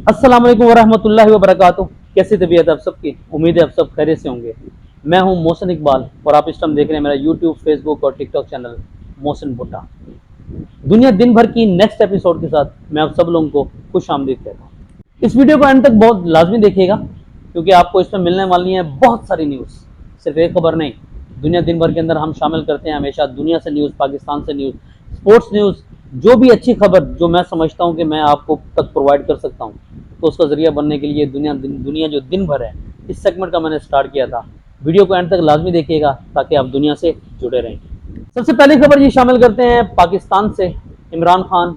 अस्सलाम वालेकुम वरहमतुल्लाहि वबरकातुहू। कैसी तबीयत आप सबकी? उम्मीद है आप सब खैरियत से होंगे। मैं हूं मोहसिन इकबाल और आप इस टाइम देख रहे हैं मेरा यूट्यूब, फेसबुक और टिकटॉक चैनल मोहसिन भुट्टा। दुनिया दिन भर की नेक्स्ट एपिसोड के साथ मैं आप सब लोगों को खुश आमदीद कहता हूँ। इस वीडियो को एंड तक बहुत लाजमी देखिएगा क्योंकि आपको इसमें मिलने वाली है बहुत सारी न्यूज़। सिर्फ एक खबर नहीं, दुनिया दिन भर के अंदर हम शामिल करते हैं हमेशा दुनिया से न्यूज़, पाकिस्तान से न्यूज़, स्पोर्ट्स न्यूज़, जो भी अच्छी खबर जो मैं समझता हूँ कि मैं आपको तक प्रोवाइड कर सकता हूँ, तो उसका ज़रिया बनने के लिए दुनिया जो दिन भर है, इस सेगमेंट का मैंने स्टार्ट किया था। वीडियो को एंड तक लाजमी देखिएगा ताकि आप दुनिया से जुड़े रहें। सबसे पहली खबर ये शामिल करते हैं पाकिस्तान से, इमरान खान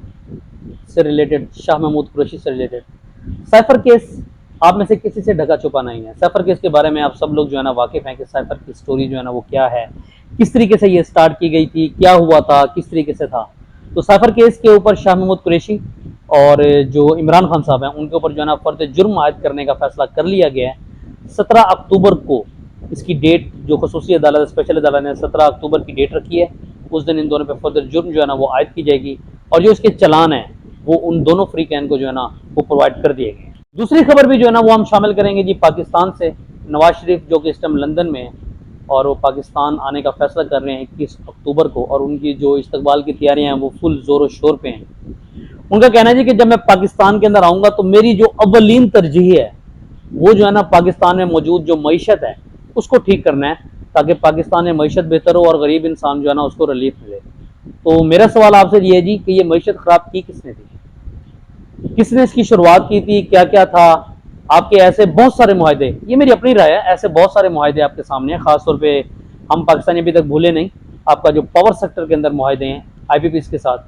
से रिलेटेड, शाह महमूद कुरैशी से रिलेटेड। साइफर केस आप में से किसी से ढका छुपा नहीं है। साइफर केस के बारे में आप सब लोग जो है ना वाकिफ हैं कि साइफर की स्टोरी जो है ना वो क्या है, किस तरीके से ये स्टार्ट की गई थी, क्या हुआ था, किस तरीके से था। तो साइफर केस के ऊपर शाह महमूद कुरैशी और जो इमरान खान साहब हैं उनके ऊपर जो है ना फर्द जुर्म आयद करने का फैसला कर लिया गया है। 17 अक्टूबर को इसकी डेट जो खसूसी अदालत, स्पेशल अदालत ने 17 अक्टूबर की डेट रखी है, उस दिन इन दोनों पे फर्दर जुर्म जो है ना वो आयद की जाएगी और जो इसके चलान है वो उन दोनों फ्री कैन को जो है ना वो प्रोवाइड कर दिए गए। दूसरी खबर भी जो है ना वो हम शामिल करेंगे जी पाकिस्तान से। नवाज शरीफ जो कि इस टाइम लंदन में है और वो पाकिस्तान आने का फैसला कर रहे हैं 21 अक्टूबर को, और उनकी जो इस्तकबाल की तैयारियां हैं वो फुल जोरों शोर पे हैं। उनका कहना है जी कि जब मैं पाकिस्तान के अंदर आऊँगा तो मेरी जो अव्वलीन तरजीह है वो जो है ना पाकिस्तान में मौजूद जो मईशत है उसको ठीक करना है ताकि पाकिस्तान में मईशत बेहतर हो और गरीब इंसान जो है ना उसको रिलीफ मिले। तो मेरा सवाल आपसे ये है जी कि ये मईशत ख़राब की किसने थी, किसने इसकी शुरुआत की थी, क्या क्या था। आपके ऐसे बहुत सारे मुआहदे, ये मेरी अपनी राय है, ऐसे बहुत सारे मुआहदे आपके सामने हैं। खासतौर पे हम पाकिस्तानी अभी तक भूले नहीं, आपका जो पावर सेक्टर के अंदर मुआहदे हैं IPPs के साथ,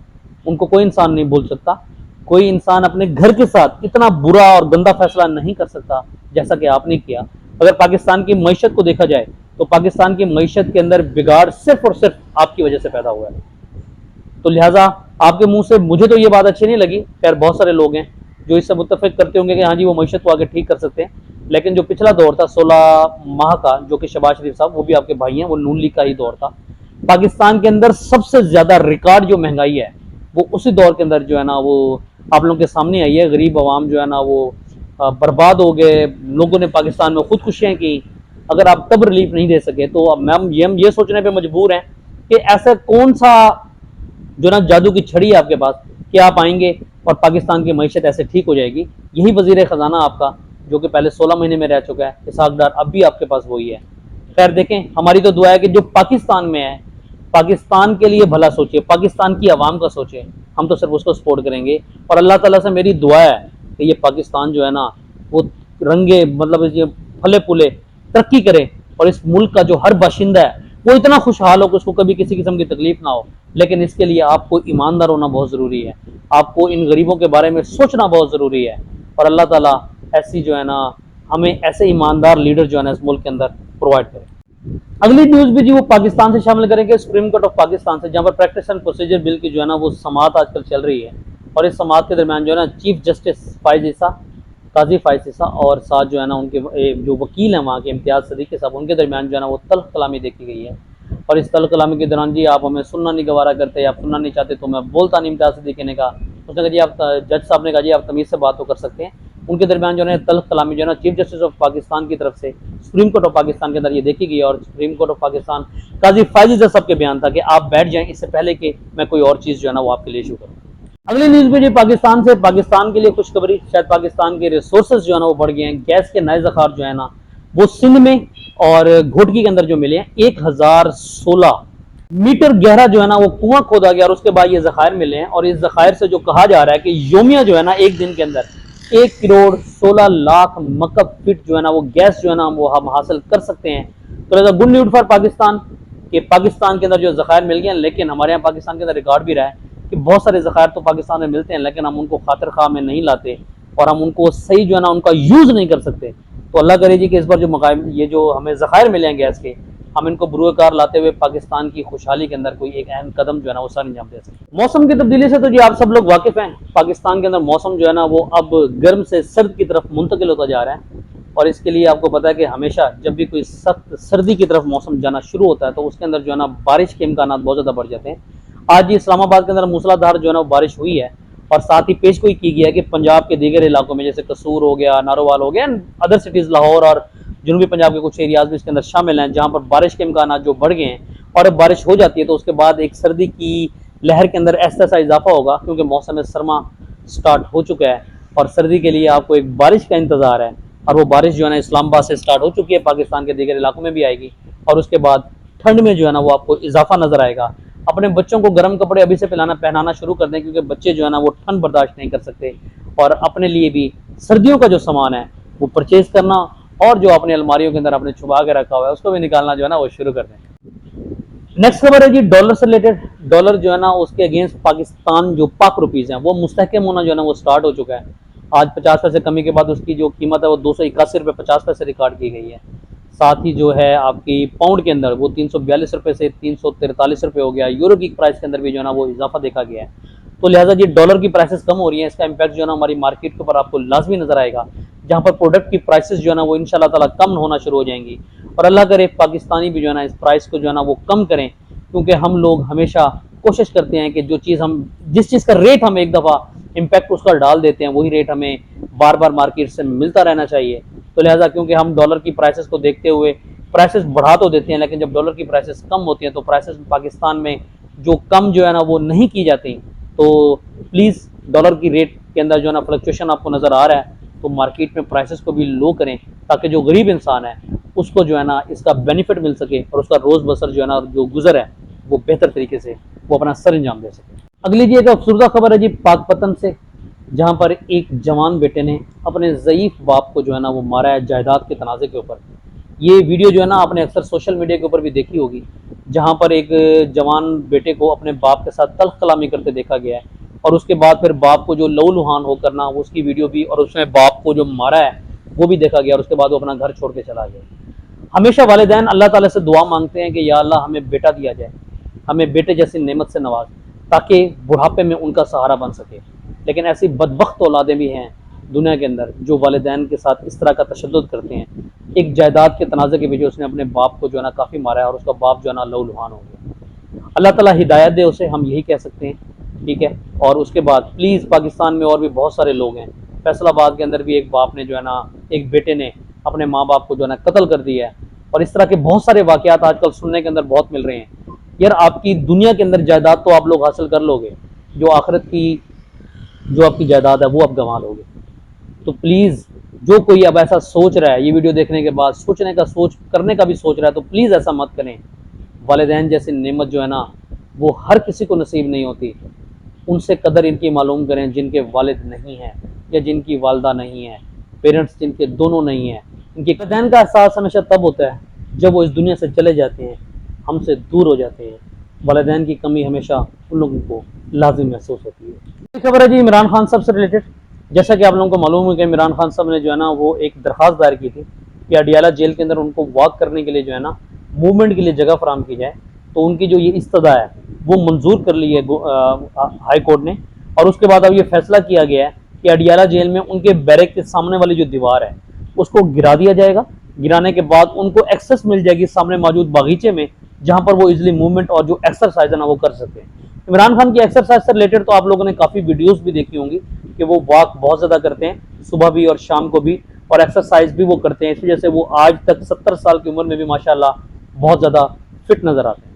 उनको कोई इंसान नहीं भूल सकता। कोई इंसान अपने घर के साथ इतना बुरा और गंदा फैसला नहीं कर सकता जैसा कि आपने किया। अगर पाकिस्तान की मईशत को देखा जाए तो पाकिस्तान की मईशत के अंदर बिगाड़ सिर्फ और सिर्फ आपकी वजह से पैदा हुआ है। तो लिहाजा आपके मुंह से मुझे तो ये बात अच्छी नहीं लगी। खैर बहुत सारे लोग हैं जो इससे मुत्तफिक करते होंगे कि हाँ जी वो मईशत को आगे ठीक कर सकते हैं, लेकिन जो पिछला दौर था 16 माह का, जो कि शहबाज शरीफ साहब वो भी आपके भाई हैं, वो नून लीग का ही दौर था। पाकिस्तान के अंदर सबसे ज्यादा रिकॉर्ड जो महंगाई है वो उसी दौर के अंदर जो है ना वो आप लोगों के सामने आई है। गरीब आवाम जो है ना वो बर्बाद हो गए, लोगों ने पाकिस्तान में खुदकुशियाँ की। अगर आप तब रिलीफ नहीं दे सके तो अब हम ये सोचने पर मजबूर हैं कि ऐसा कौन सा जो ना जादू की छड़ी है आपके पास कि आप आएंगे और पाकिस्तान की मईशत ऐसे ठीक हो जाएगी। यही वजीर खजाना आपका जो कि पहले 16 महीने में रह चुका है, इसहाक डार, अब भी आपके पास वही है। खैर देखें, हमारी तो दुआ है कि जो पाकिस्तान में है पाकिस्तान के लिए भला सोचे, पाकिस्तान की आवाम का सोचे। हम तो सिर्फ उसको सपोर्ट करेंगे और अल्लाह ताला से मेरी दुआ है कि ये पाकिस्तान जो है ना वो रंगे मतलब ये फले फूले तरक्की करे और इस मुल्क का जो हर बाशिंदा है वो इतना खुशहाल हो कि उसको कभी किसी किस्म की तकलीफ ना हो। लेकिन इसके लिए आपको ईमानदार होना बहुत ज़रूरी है, आपको इन गरीबों के बारे में सोचना बहुत ज़रूरी है और अल्लाह ताला ऐसी जो है ना हमें ऐसे ईमानदार लीडर जो है ना इस मुल्क के अंदर प्रोवाइड करे। अगली न्यूज़ भी जी वो पाकिस्तान से शामिल करेंगे, सुप्रीम कोर्ट ऑफ पाकिस्तान से, जहाँ पर प्रैक्टिस एंड प्रोसीजर बिल की जो है ना वो समाअत आजकल चल रही है। और इस समाअत के दरमियान जो है ना चीफ जस्टिस फायज ईसा, काजी फायज ईसा और साथ जो है ना उनके जो वकील हैं वहाँ के इम्तियाज़ सदीक़ी साहब, उनके दरमियान जो है ना वो तल्ख कलामी देखी गई है। और इस तल्ख कलामी के दौरान जी आप हमें सुनना नहीं गवारा करते, आप सुनना नहीं चाहते तो मैं बोलता नहीं। इम्तियाज़ सदीक़ी ने कहा, उसने कहा जी आप, जज साहब ने कहा जी आप तमीज़ से बात तो कर सकते हैं। उनके दरमियान जो है तल्ख कलामी जो है ना चीफ जस्टिस ऑफ पाकिस्तान की तरफ से सुप्रीम कोर्ट ऑफ पाकिस्तान के अंदर ये देखी गई। और सुप्रीम कोर्ट ऑफ पाकिस्तान काजी फायज ईसा साहब के बयान था कि आप बैठ जाएं इससे पहले कि मैं कोई और चीज़ जो है ना वो आपके लिए इशू करूँ। अगली न्यूज़ में जी पाकिस्तान से, पाकिस्तान के लिए खुशखबरी, शायद पाकिस्तान के रिसोर्सेज जो है ना वो बढ़ गए हैं। गैस के नए ज़खार जो है ना वो सिंध में और घोटकी के अंदर जो मिले हैं, 1016 मीटर गहरा जो है ना वो कुआं खोदा गया और उसके बाद ये ज़खायर मिले हैं। और इस ज़खायर से जो कहा जा रहा है कि योमिया जो है ना एक दिन के अंदर 1 करोड़ 16 लाख मकब फीट जो है ना वो गैस जो है ना वो हम हासिल कर सकते हैं। तो गुड न्यूज़ फॉर पाकिस्तान कि पाकिस्तान के अंदर जो ज़खायर मिल गए। लेकिन हमारे यहाँ पाकिस्तान के अंदर रिकॉर्ड भी रहा है कि बहुत सारे ज़खायर तो पाकिस्तान में मिलते हैं लेकिन हम उनको खातिर खा में नहीं लाते और हम उनको सही जो है ना उनका यूज़ नहीं कर सकते। तो अल्लाह करे जी कि इस बार जो मकाम ये जो हमें ज़खायर मिले हैं गैस के, हम इनको बुरूकार लाते हुए पाकिस्तान की खुशहाली के अंदर कोई एक अहम कदम जो है ना वो सर अंजाम दे सकते। मौसम की तब्दीली से तो जी आप सब लोग वाकिफ हैं, पाकिस्तान के अंदर मौसम जो है ना वो अब गर्म से सर्द की तरफ मुंतकिल होता जा रहा है। और इसके लिए आपको पता है कि हमेशा जब भी कोई सख्त सर्दी की तरफ मौसम जाना शुरू होता है तो उसके अंदर जो है ना बारिश के इम्कान बहुत ज़्यादा बढ़ जाते हैं। आज जी इस्लामाबाद के अंदर मूसलाधार जो है ना बारिश हुई है और साथ ही पेश गोई की गई है कि पंजाब के दीगर इलाकों में जैसे कसूर हो गया, नारोवाल हो गया, अदर सिटीज़ लाहौर और जनूबी पंजाब के कुछ एरियाज भी इसके अंदर शामिल हैं, जहाँ पर बारिश के इम्कान जो बढ़ गए हैं। और अब बारिश हो जाती है तो उसके बाद एक सर्दी की लहर के अंदर ऐसा सा इजाफा होगा, क्योंकि मौसम सरमा स्टार्ट हो चुका है और सर्दी के लिए आपको एक बारिश का इंतज़ार है। और वो बारिश जो है ना इस्लामाबाद से स्टार्ट हो चुकी है, पाकिस्तान के दीगर इलाकों में भी आएगी। और उसके बाद ठंड में जो है ना वो आपको इजाफा नजर आएगा। अपने बच्चों को गर्म कपड़े अभी से पहनाना शुरू कर दें, क्योंकि बच्चे जो है ना वो ठंड बर्दाश्त नहीं कर सकते। और अपने लिए भी सर्दियों का जो सामान है वो परचेज करना, और जो अपने अलमारियों के अंदर आपने छुपा के रखा हुआ है उसको भी निकालना जो है ना वो शुरू कर दें। नेक्स्ट खबर है जी डॉलर से रिलेटेड। डॉलर जो है ना उसके अगेंस्ट पाकिस्तान जो पाक रुपीज़ हैं वो मुस्तहकम होना जो है ना वो स्टार्ट हो चुका है। आज 50 पैसे कमी के बाद उसकी जो कीमत है वो 281 रुपये 50 पैसे रिकॉर्ड की गई है। साथ ही जो है आपकी पाउंड के अंदर वो 342 रुपये से 343 रुपये हो गया। यूरो की प्राइस के अंदर भी जो है ना वो इजाफा देखा गया है। तो लिहाजा जी डॉलर की प्राइसेस कम हो रही हैं, इसका इम्पैक्ट जो है ना हमारी मार्केट के ऊपर आपको लाजमी नजर आएगा, जहाँ पर प्रोडक्ट की प्राइसेस जो है ना वो इंशाल्लाह ताला कम होना शुरू हो जाएंगी। और अल्लाह करे पाकिस्तानी भी जो है ना इस प्राइस को जो है ना वो कम करें, क्योंकि हम लोग हमेशा कोशिश करते हैं कि जो चीज़ हम जिस चीज़ का रेट हम एक दफ़ा इम्पैक्ट उसका डाल देते हैं वही रेट हमें बार बार मार्केट से मिलता रहना चाहिए। तो लिहाजा क्योंकि हम डॉलर की प्राइसेस को देखते हुए प्राइसेस बढ़ा तो देते हैं, लेकिन जब डॉलर की प्राइसेस कम होती हैं तो प्राइसेस पाकिस्तान में जो कम जो है ना वो नहीं की जाती। तो प्लीज़ डॉलर की रेट के अंदर जो है ना फ्लक्चुएशन आपको नज़र आ रहा है, तो मार्केट में प्राइसेस को भी लो करें, ताकि जो गरीब इंसान है उसको जो है ना इसका बेनिफिट मिल सके और उसका रोज़ बसर जो है ना जो गुजर है वो बेहतर तरीके से वो अपना सर अंजाम दे सके। अगली जी एक अफसरदा खबर है जी पाकपतन से, जहाँ पर एक जवान बेटे ने अपने ज़ईफ़ बाप को जो है ना वो मारा है जायदाद के तनाज़े के ऊपर। ये वीडियो जो है ना आपने अक्सर सोशल मीडिया के ऊपर भी देखी होगी, जहाँ पर एक जवान बेटे को अपने बाप के साथ तल्ख कलामी करते देखा गया है। और उसके बाद फिर बाप को जो लहूलुहान हो करना उसकी वीडियो भी, और उसमें बाप को जो मारा है वो भी देखा गया, और उसके बाद वो अपना घर छोड़ के चला गया। हमेशा वालिदैन अल्लाह ताला से दुआ मांगते हैं कि या अल्लाह हमें बेटा दिया जाए, हमें बेटे जैसी नेमत से नवाज, ताकि बुढ़ापे में उनका सहारा बन सके। लेकिन ऐसी बदबख्त औलादें भी हैं दुनिया के अंदर जो वालिदैन के साथ इस तरह का तशद्दुद करते हैं। एक जायदाद के तनाज़े के पीछे उसने अपने बाप को जो है ना काफ़ी मारा है, और उसका बाप जो है ना लहूलुहान हो गया। अल्लाह ताला हिदायत दे उसे, हम यही कह सकते हैं, ठीक है। और उसके बाद प्लीज़ पाकिस्तान में और भी बहुत सारे लोग हैं। फैसलाबाद के अंदर भी एक बाप ने जो है ना एक बेटे ने अपने माँ बाप को जो है ना कत्ल कर दिया है। और इस तरह के बहुत सारे वाक़यात आजकल सुनने के अंदर बहुत मिल रहे हैं। यार आपकी दुनिया के अंदर जायदाद तो आप लोग हासिल कर लोगे, जो आखिरत की जो आपकी जायदाद है वो आप गंवा लोगे। तो प्लीज़ जो कोई अब ऐसा सोच रहा है, ये वीडियो देखने के बाद सोचने का सोच करने का भी सोच रहा है, तो प्लीज़ ऐसा मत करें। वालिदैन जैसी नेमत जो है ना वो हर किसी को नसीब नहीं होती। उनसे कदर इनकी मालूम करें जिनके वालिद नहीं हैं या जिनकी वालदा नहीं है, पेरेंट्स जिनके दोनों नहीं हैं। इनके वालिदैन का एहसास हमेशा तब होता है जब वो इस दुनिया से चले जाते हैं, हमसे दूर हो जाते हैं। वालिदैन की कमी हमेशा उन लोगों को लाजिम महसूस होती है। खबर है जी इमरान खान साहब से रिलेटेड। जैसा कि आप लोगों को मालूम है कि इमरान खान साहब ने जो है ना वो एक दरख्वास्त दायर की थी कि अडियाला जेल के अंदर उनको वॉक करने के लिए जो है ना मूवमेंट के लिए जगह फराम की जाए। तो उनकी जो ये इस्तदा है वो मंजूर कर ली है हाई कोर्ट ने। और उसके बाद अब ये फैसला किया गया है कि अडियाला जेल में उनके बैरक के सामने वाली जो दीवार है उसको गिरा दिया जाएगा। गिराने के बाद उनको एक्सेस मिल जाएगी सामने मौजूद बागीचे में, जहाँ पर वो इजिली मूवमेंट और जो एक्सरसाइज है ना वो कर सकते हैं। इमरान खान की एक्सरसाइज से रिलेटेड तो आप लोगों ने काफ़ी वीडियोस भी देखी होंगी कि वो वॉक बहुत ज़्यादा करते हैं, सुबह भी और शाम को भी, और एक्सरसाइज भी वो करते हैं। इस वजह से वो आज तक 70 साल की उम्र में भी माशाल्लाह बहुत ज़्यादा फिट नजर आते हैं।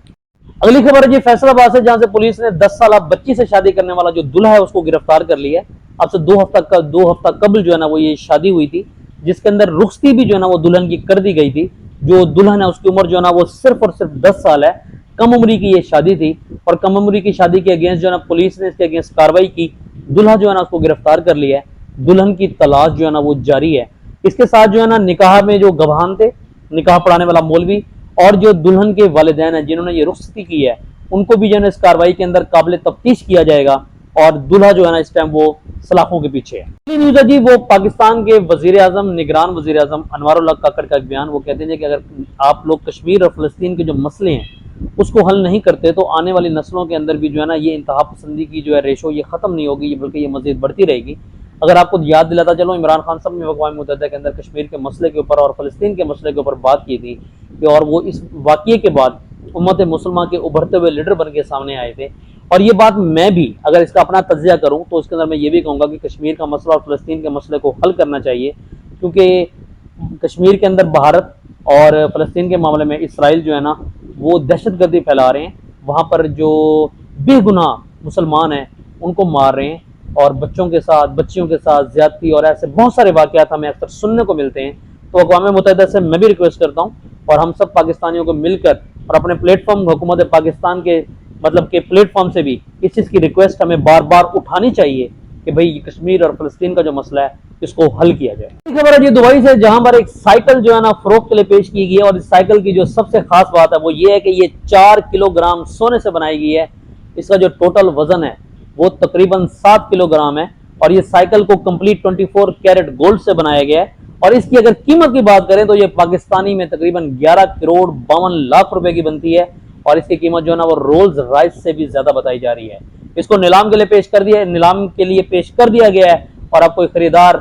अगली खबर है जी फैसलाबाद से, जहाँ से पुलिस ने 10 साल बच्ची से शादी करने वाला जो दूल्हा है उसको गिरफ्तार कर लिया है। अब से 2 हफ्ता कबल जो है ना वो ये शादी हुई थी, जिसके अंदर रुख्सती भी जो है ना वो दुल्हन की कर दी गई थी। जो दुल्हन है उसकी उम्र जो है ना वो सिर्फ और सिर्फ 10 साल है। कम उम्री की ये शादी थी, और कम उम्री की शादी के अगेंस्ट जो है ना पुलिस ने इसके अगेंस्ट कार्रवाई की। दूल्हा जो है ना उसको गिरफ्तार कर लिया है। दुल्हन की तलाश जो है ना वो जारी है। इसके साथ जो है ना निकाह में जो गवाहान थे, निकाह पढ़ाने वाला मौलवी, और जो दुल्हन के वालिदैन हैं जिन्होंने ये रुख्सती की है, उनको भी जो है ना इस कार्रवाई के अंदर काबिल तफ्तीश किया जाएगा। और दूल्हा जो है ना इस टाइम वो सलाखों के पीछे है। अगली न्यूज़ है जी वो पाकिस्तान के वजीर आजम, निगरान वजीर आजम अनवारुल्लाह काकड़ का एक बयान। वो कहते हैं कि अगर आप लोग कश्मीर और फ़लस्तीन के जो मसले हैं उसको हल नहीं करते तो आने वाली नस्लों के अंदर भी जो है ना ये इंतहा पसंदी की जो है रेशो ये ख़त्म नहीं होगी, बल्कि ये मज़ीद बढ़ती रहेगी। अगर आपको याद दिलाता चलो, इमरान खान साहब ने अक़वाम मुत्तहिदा के अंदर कश्मीर के मसले के ऊपर और फ़लस्तीन के मसले के ऊपर बात की थी कि, और वो इस वाक़ये के बाद उम्मत मुसलमान के उभरते हुए लीडर बन के सामने आए थे। और ये बात मैं भी अगर इसका अपना तज्जिया करूं तो उसके अंदर मैं ये भी कहूँगा कि कश्मीर का मसला और फ़लस्तीन के मसले को हल करना चाहिए, क्योंकि कश्मीर के अंदर भारत और फ़लस्तीन के मामले में इसराइल जो है ना वो दहशतगर्दी फैला रहे हैं। वहाँ पर जो बेगुनाह मुसलमान हैं उनको मार रहे हैं और बच्चों के साथ बच्चियों के साथ ज्यादती और ऐसे बहुत सारे वाक़यात हमें अक्सर सुनने को मिलते हैं। तो अक़वाम मुत्तहिदा से मैं भी रिक्वेस्ट करता हूँ और हम सब पाकिस्तानियों को मिलकर और अपने प्लेटफॉर्म हुकूमत पाकिस्तान के मतलब के प्लेटफॉर्म से भी इस चीज़ की रिक्वेस्ट हमें बार बार उठानी चाहिए कि भाई कश्मीर और फ़लस्तीन का जो मसला है इसको हल किया जाए। खबर है जी दुबई से, जहां पर एक साइकिल जो है ना फरोख्त के लिए पेश की गई है और इस साइकिल की जो सबसे खास बात है वो ये है कि ये 4 किलोग्राम सोने से बनाई गई है। इसका जो टोटल वजन है वो तकरीबन 7 किलोग्राम है और ये साइकिल को कंप्लीट 24 कैरेट गोल्ड से बनाया गया है। और इसकी अगर कीमत की बात करें तो ये पाकिस्तानी में तकरीबन 11 करोड़ 52 लाख रुपए की बनती है और इसकी कीमत जो है ना वो रोल्स रॉयस से भी ज्यादा बताई जा रही है। इसको नीलाम के लिए पेश कर दिया गया है और अब कोई खरीदार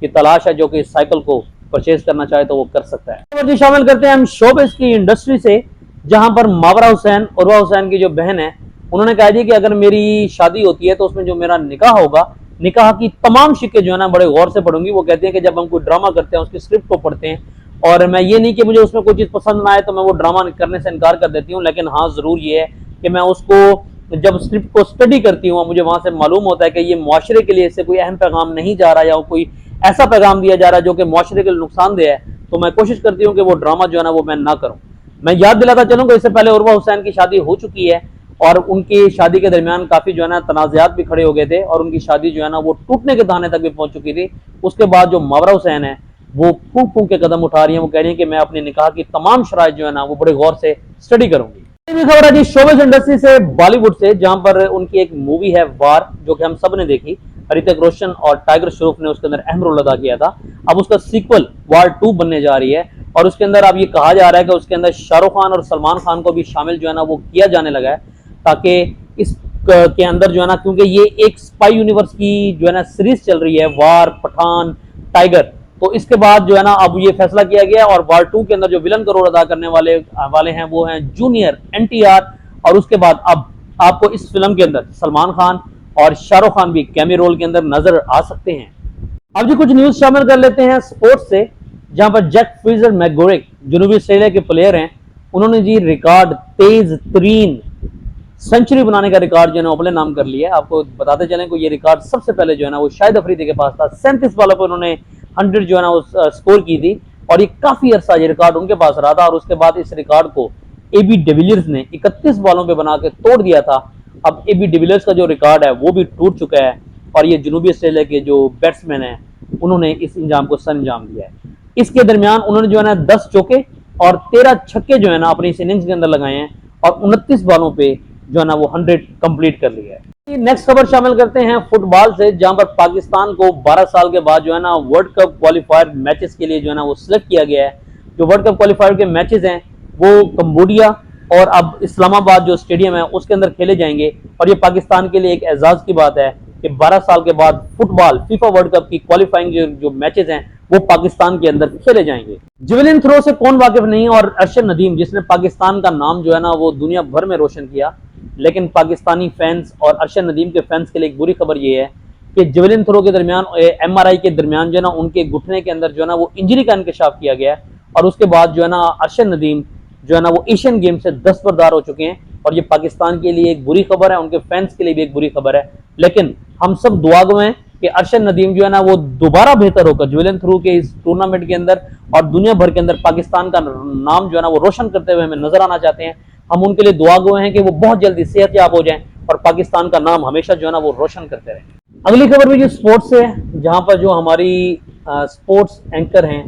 की तलाश है जो कि इस साइकिल को परचेज करना चाहे तो वो कर सकता है। जी शामिल करते हैं हम शोबिज़ की इंडस्ट्री से, जहां पर मावरा हुसैन उर्वा हुसैन की जो बहन है उन्होंने कहा जी कि अगर मेरी शादी होती है तो उसमें जो मेरा निकाह होगा, निकाह की तमाम शिक्के जो है ना बड़े गौर से पढ़ूंगी। वो कहते हैं कि जब हम कोई ड्रामा करते हैं उसकी स्क्रिप्ट को पढ़ते हैं और मैं ये नहीं कि मुझे उसमें कोई चीज़ पसंद ना आए तो मैं वो ड्रामा करने से इनकार कर देती हूँ, लेकिन हाँ ज़रूर ये है कि मैं उसको जब स्क्रिप्ट को स्टडी करती हूँ मुझे वहाँ से मालूम होता है कि ये मुआशरे के लिए इससे कोई अहम पैगाम नहीं जा रहा या कोई ऐसा पैगाम दिया जा रहा है जो कि मुआशरे के लिए नुकसानदेह है, तो मैं कोशिश करती हूँ कि वो ड्रामा जो है ना वो मैं ना करूँ। मैं याद दिलाता चलूँगा इससे पहले उर्वा हुसैन की शादी हो चुकी है और उनकी शादी के दरमियान काफ़ी जो है ना तनाज़ात भी खड़े हो गए थे और उनकी शादी जो है ना वो टूटने के दाने तक भी पहुंच चुकी थी। उसके बाद जो मावरा हुसैन है वो फूंक फूंक के कदम उठा रही है। वो कह रही है कि मैं अपने निकाह की तमाम शराइत जो है ना वो बड़े गौर से स्टडी करूंगी। खबर है जी शोबिज़ इंडस्ट्री से, बॉलीवुड से, जहां पर उनकी एक मूवी है वार जो कि हम सब ने देखी। ऋतिक रोशन और टाइगर श्रॉफ ने उसके अंदर अहम रोल अदा किया था। अब उसका सीक्वल वार 2 बनने जा रही है और उसके अंदर अब ये कहा जा रहा है कि उसके अंदर शाहरुख खान और सलमान खान को भी शामिल जो है ना वो किया जाने लगा है, ताकि इस के अंदर जो है ना, क्योंकि ये एक स्पाई यूनिवर्स की जो है ना सीरीज चल रही है वार, पठान, टाइगर, तो इसके बाद जो है ना अब ये फैसला किया गया और वार 2 के अंदर जो विलन का रोल अदा करने वाले हैं वो हैं जूनियर NTR। और उसके बाद अब आपको इस फिल्म के अंदर सलमान खान और शाहरुख खान भी कैमी रोल के अंदर नजर आ सकते हैं। अब जी कुछ न्यूज शामिल कर लेते हैं स्पोर्ट्स से, जहां पर जैक फ्रीजर मैकगोरिक जनूबी ऑस्ट्रेलिया के प्लेयर हैं। उन्होंने जी रिकॉर्ड तेज तरीन सेंचुरी बनाने का रिकॉर्ड जो है ना अपने नाम कर लिया है। आपको बताते चलें कि ये रिकॉर्ड सबसे पहले जो है ना वो शाहिद अफरीदी के पास था। 37 बॉलों पर उन्होंने 100 जो है ना वो स्कोर की थी और ये काफी अरसा ये रिकॉर्ड उनके पास रहा था और उसके बाद इस रिकॉर्ड को AB डिविलियर्स ने 31 बॉलों पे बना के तोड़ दिया था। अब AB डिविलियर्स का जो रिकॉर्ड है वो भी टूट चुका है और ये जनूबी ऑस्ट्रेलिया के जो बैट्समैन हैं उन्होंने इस इंजाम को सर अंजाम दिया है। इसके दरमियान उन्होंने जो है ना 10 चौके और 13 छक्के जो है ना अपनी इस इनिंग्स के अंदर लगाए हैं और 29 बॉलों पे जो है ना वो 100 कंप्लीट कर लिया है। नेक्स्ट खबर शामिल करते हैं फुटबॉल से, जहां पर पाकिस्तान को 12 साल के बाद जो है ना वर्ल्ड कप क्वालिफायर मैचेस के लिए जो है ना वो सिलेक्ट किया गया है। जो वर्ल्ड कप क्वालिफायर के मैचेस हैं वो कंबोडिया और अब इस्लामाबाद जो स्टेडियम है उसके अंदर खेले जाएंगे और ये पाकिस्तान के लिए एक एजाज की बात है कि 12 साल के बाद फुटबॉल फीफा वर्ल्ड कप की क्वालिफाइंग जो मैचेस हैं वो पाकिस्तान के अंदर खेले जाएंगे। जेवलिन थ्रो से कौन वाकिफ नहीं, और अरशद नदीम जिसने पाकिस्तान का नाम जो है ना वो दुनिया भर में रोशन किया, लेकिन पाकिस्तानी फैंस और अरशद नदीम के फैंस के लिए एक बुरी खबर ये है कि जेवलिन थ्रो के दरमियान MRI के दरमियान जो है ना उनके घुटने के अंदर जो है ना वो इंजरी का इंकशाफ किया गया और उसके बाद जो है ना अरशद नदीम जो है ना वो एशियन गेम से दस्तबरदार हो चुके हैं और ये पाकिस्तान के लिए एक बुरी खबर है, उनके फैंस के लिए भी एक बुरी खबर है। लेकिन हम सब दुआ गो हैं कि अरशद नदीम जो है ना वो दोबारा बेहतर होकर जेवलिन थ्रो के इस टूर्नामेंट के अंदर और दुनिया भर के अंदर पाकिस्तान का नाम जो है ना वो रोशन करते हुए हमें नजर आना चाहते हैं। हम उनके लिए दुआ गो हैं कि वो बहुत जल्दी सेहतयाब हो जाएं और पाकिस्तान का नाम हमेशा जो है ना वो रोशन करते रहें। अगली खबर भी जो स्पोर्ट्स से है, जहाँ पर जो हमारी स्पोर्ट्स एंकर हैं,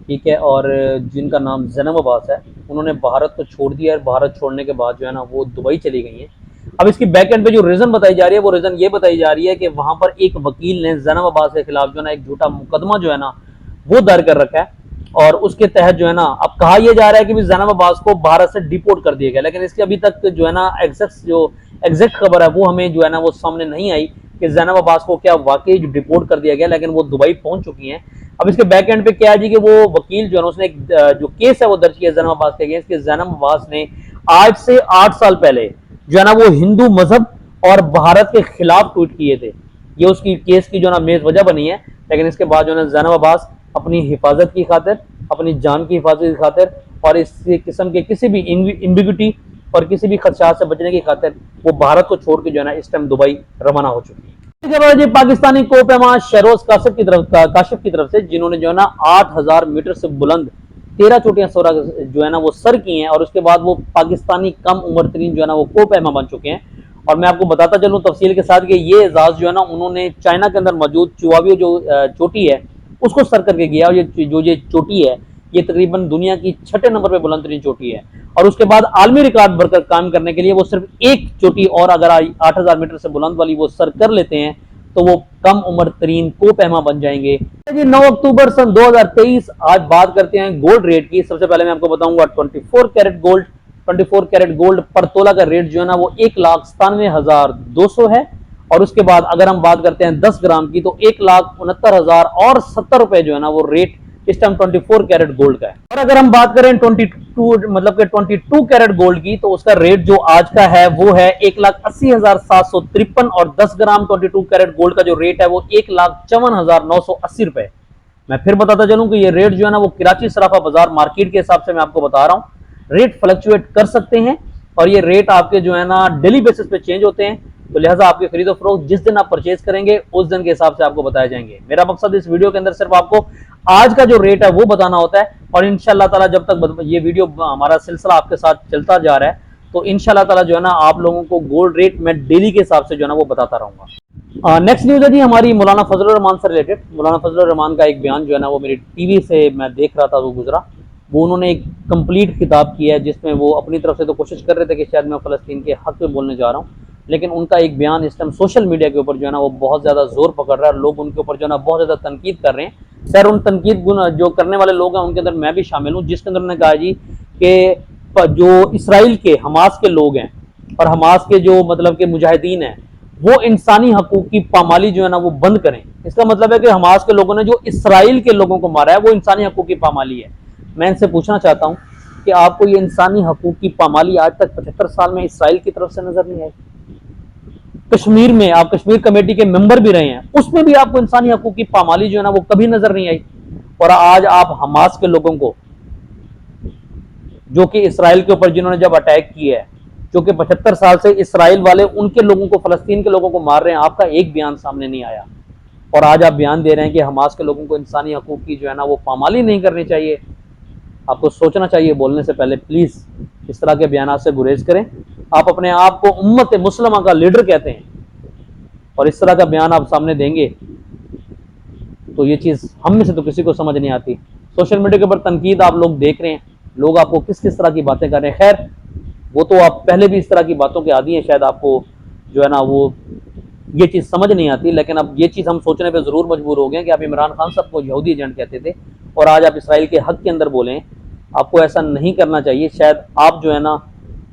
ठीक है, और जिनका नाम ज़ैनब अब्बास है, उन्होंने भारत को छोड़ दिया और भारत छोड़ने के बाद जो है ना वो दुबई चली गई हैं। अब इसकी बैक एंड पे जो रीज़न बताई जा रही है वो रीज़न ये बताई जा रही है कि वहाँ पर एक वकील ने ज़ैनब अब्बास के खिलाफ जो है ना एक झूठा मुकदमा जो है ना वो दर्ज कर रखा है और उसके तहत जो है ना अब कहा यह जा रहा है कि ज़ैनब अब्बास को भारत से डिपोर्ट कर दिया गया, लेकिन इसकी अभी तक जो है ना एग्जैक्ट खबर है वो हमें जो है ना वो सामने नहीं आई कि ज़ैनब अब्बास को क्या वाकई डिपोर्ट कर दिया गया, लेकिन वो दुबई पहुंच चुकी हैं। अब इसके बैक एंड पे क्या है जी कि वो वकील जो है उसने जो केस है वो दर्ज किया ज़ैनब अब्बास के अगेंस्ट कि ज़ैनब अब्बास ने आज से 8 साल पहले जो है ना वो हिंदू मजहब और भारत के खिलाफ ट्वीट किए थे। ये उसकी केस की जो ना मेज वजह बनी है। लेकिन इसके बाद जो है ज़ैनब अब्बास अपनी हिफाजत की खातिर, अपनी जान की हिफाजत की खातिर और इस किस्म के किसी भी इम्बिग्यूटी और किसी भी खदशात से बचने की खातिर वो भारत को छोड़ के जो है ना इस टाइम दुबई रवाना हो चुकी है। इसके बाद जी पाकिस्तानी कोपैमा शहरोज काशिफ की तरफ से, जिन्होंने जो है ना 8,000 मीटर से बुलंद 13 चोटियां जो है ना वो सर की हैं, और उसके बाद वो पाकिस्तानी कम उम्र तरीन जो है ना वो कोपैमा बन चुके हैं। और मैं आपको बताता चलूं तफसील के साथ कि ये एजाज जो है ना उन्होंने चाइना के अंदर मौजूद चुआवियो जो चोटी है उसको सर करके किया। और ये चोटी है ये तकरीबन दुनिया की 6ठे नंबर पे बुलंद तरीन चोटी है। और उसके बाद आलमी रिकॉर्ड बरकर काम करने के लिए वो सिर्फ एक चोटी और अगर 8,000 मीटर से बुलंद वाली वो सर कर लेते हैं तो वो कम उम्र तरीन कोपैमा बन जाएंगे। 9 अक्टूबर सन 2023। आज बात करते हैं गोल्ड रेट की। सबसे पहले मैं आपको बताऊंगा 24 कैरेट गोल्ड पर तोला का रेट जो है ना वो 1,97,200 है। और उसके बाद अगर हम बात करते हैं 10 ग्राम की तो 1,69,000 और 70 रुपए जो है ना वो रेट इस टाइम 24 कैरेट गोल्ड का है। और अगर हम बात करें 22 कैरेट गोल्ड की तो उसका रेट जो आज का है वो है 1,80,753 और 10 ग्राम 22 कैरेट गोल्ड का जो रेट है वो 1,54,980 रुपए। मैं फिर बताता चलूं कि ये रेट जो है ना वो कराची सराफा बाजार मार्केट के हिसाब से मैं आपको बता रहा हूं। रेट फ्लक्चुएट कर सकते हैं और ये रेट आपके जो है ना डेली बेसिस पे चेंज होते हैं। तो लिहाजा आपकी खरीदो फरोख्त जिस दिन आप परचेज करेंगे उस दिन के हिसाब से आपको बताए जाएंगे। मेरा मकसद इस वीडियो के अंदर सिर्फ आपको आज का जो रेट है वो बताना होता है। और इंशाल्लाह ताला जब तक ये वीडियो हमारा सिलसिला आपके साथ चलता जा रहा है तो इंशाल्लाह ताला जो है ना आप लोगों को गोल्ड रेट मैं डेली के हिसाब से जो है ना वो बताता रहूंगा। नेक्स्ट न्यूज है जी हमारी मौलाना फजल रहमान से रिलेटेड। मौलाना फजल रहमान का एक बयान जो है ना वो मेरी टीवी से मैं देख रहा था वो गुजरा। वो उन्होंने एक कंप्लीट खिताब किया है जिसमें वो अपनी तरफ से तो कोशिश कर रहे थे कि शायद मैं फ़लस्तीन के हक में बोलने जा रहा हूँ, लेकिन उनका एक बयान इस टाइम सोशल मीडिया के ऊपर जो है ना वो बहुत ज़्यादा जोर पकड़ रहा है। लोग उनके ऊपर जो है ना बहुत ज़्यादा तनकीद कर रहे हैं। सर उन तनकीद जो करने वाले लोग हैं उनके अंदर मैं भी शामिल हूँ, जिसके अंदर उन्होंने कहा जी कि जो इसराइल के हमास के लोग हैं और हमास के जो मतलब के मुजाहिदीन हैं वो इंसानी हकूक की पामाली जो है ना वो बंद करें। इसका मतलब है कि हमास के लोगों ने जो इसराइल के लोगों को मारा है वो इंसानी हकूक की पामाली है। मैं इनसे पूछना चाहता हूँ कि आपको ये इंसानी हकूक की पामाली आज तक 75 साल में इसराइल की तरफ से नजर नहीं आई? कश्मीर में आप कश्मीर कमेटी के मेंबर भी रहे हैं, उसमें भी आपको इंसानी हकूक की पामाली जो है ना वो कभी नजर नहीं आई। और आज आप हमास के लोगों को जो कि इसराइल के ऊपर जिन्होंने जब अटैक किया है, जो कि 75 साल से इसराइल वाले उनके लोगों को फलस्तीन के लोगों को मार रहे हैं, आपका एक बयान सामने नहीं आया। और आज आप बयान दे रहे हैं कि हमास के लोगों को इंसानी हकूक की जो है ना वो पामाली नहीं करनी चाहिए। आपको सोचना चाहिए बोलने से पहले। प्लीज इस तरह के बयान से गुरेज करें। आप अपने आप को उम्मत मुस्लिमा का लीडर कहते हैं और इस तरह का बयान आप सामने देंगे तो ये चीज हम में से तो किसी को समझ नहीं आती। सोशल मीडिया के ऊपर तनकीद आप लोग देख रहे हैं, लोग आपको किस किस तरह की बातें कर रहे हैं। खैर वो तो आप पहले भी इस तरह की बातों के आदी हैं, शायद आपको जो है ना वो ये चीज़ समझ नहीं आती। लेकिन अब ये चीज़ हम सोचने पे ज़रूर मजबूर हो गए कि आप इमरान खान साहब को यहूदी एजेंट कहते थे और आज आप इसराइल के हक के अंदर बोलें। आपको ऐसा नहीं करना चाहिए। शायद आप जो है ना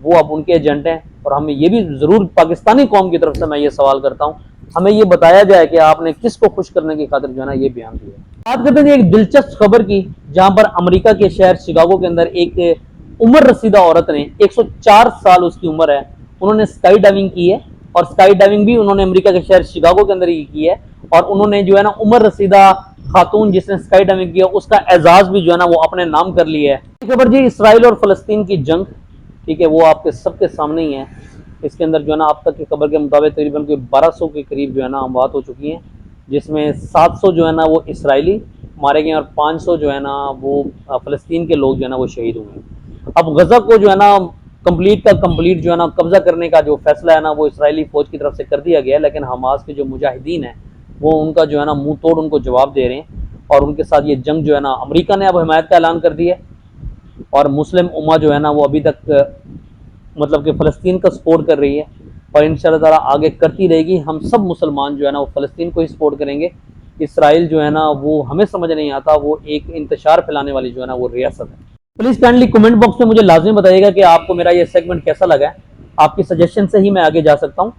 वो अब उनके एजेंट हैं। और हमें ये भी ज़रूर पाकिस्तानी कौम की तरफ से मैं ये सवाल करता हूँ, हमें ये बताया जाए कि आपने किसको खुश करने की खातिर जो है ना ये बयान दिया। बात करते हैं एक दिलचस्प खबर की, जहां पर अमेरिका के शहर शिकागो के अंदर एक उम्र रसीदा औरत ने 104 साल उसकी उम्र है, उन्होंने स्काई डाइविंग की है। और स्काई डाइविंग भी उन्होंने अमेरिका के शहर शिकागो के अंदर ही की है। और उन्होंने जो है ना उम्र रसीदा खातून जिसने स्काई डाइविंग किया उसका एजाज भी जो है ना वो अपने नाम कर लिया है। खबर जी इसराइल और फलस्तीन की जंग, ठीक है, वो आपके सबके सामने ही है। इसके अंदर जो है ना अब तक की खबर के मुताबिक तकरीबन 1200 के करीब जो है ना अमवात हो चुकी हैं, जिसमें 700 जो है ना वो इसराइली मारे गए और 500 जो है ना वो फलस्तीन के लोग जो है ना वो शहीद हुए। अब गजा को जो है ना कंप्लीट का कंप्लीट जो है ना कब्जा करने का जो फैसला है ना वो इसराइली फौज की तरफ से कर दिया गया है। लेकिन हमास के जो मुजाहिदीन हैं वो उनका जो है ना मुंह तोड़ उनको जवाब दे रहे हैं और उनके साथ ये जंग जो है ना अमेरिका ने अब हिमायत का ऐलान कर दिया है। और मुस्लिम उम्मा जो है ना वो अभी तक मतलब कि फ़लस्तीन का सपोर्ट कर रही है और इंशाअल्लाह ताला आगे करती रहेगी। हम सब मुसलमान जो है ना वो फ़लस्तीन को ही सपोर्ट करेंगे। इसराइल जो है ना वो हमें समझ नहीं आता, वो एक इंतशार फैलाने वाली जो है ना वो रियासत है। प्लीज़ काइंडली कमेंट बॉक्स में मुझे लाजमी बताइएगा कि आपको मेरा ये सेगमेंट कैसा लगा है। आपकी सजेशन से ही मैं आगे जा सकता हूँ।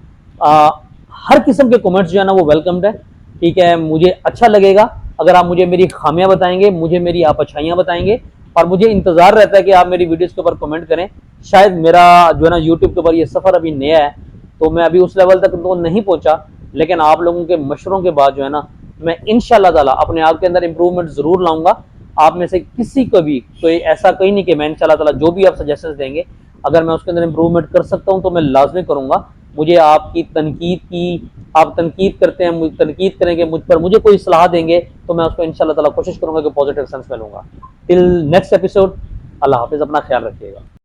हर किस्म के कमेंट्स जो है ना वो वेलकम्ड है, ठीक है। मुझे अच्छा लगेगा अगर आप मुझे मेरी खामियां बताएंगे, मुझे मेरी आप अच्छाइयाँ बताएंगे और मुझे इंतजार रहता है कि आप मेरी वीडियोस के ऊपर कमेंट करें। शायद मेरा जो है ना यूट्यूब के ऊपर ये सफ़र अभी नया है, तो मैं अभी उस लेवल तक तो नहीं पहुंचा, लेकिन आप लोगों के मशवरों के बाद जो है ना मैं इंशाल्लाह ताला अपने आप के अंदर इंप्रूवमेंट ज़रूर लाऊंगा। आप में से किसी को भी कोई ऐसा कहीं नहीं कि मैं इंशाल्लाह ताला जो भी आप सजेशंस देंगे, अगर मैं उसके अंदर इंप्रूवमेंट कर सकता हूं तो मैं लाजमी करूंगा। मुझे आपकी तनकीद की, आप तनकीद करते हैं, तनकीद करेंगे मुझ पर, मुझे कोई सलाह देंगे तो मैं उसको इंशाल्लाह ताला कोशिश करूंगा कि पॉजिटिव सेंस में लूंगा। टिल नेक्स्ट एपिसोड, अल्लाह हाफिज़, अपना ख्याल रखिएगा।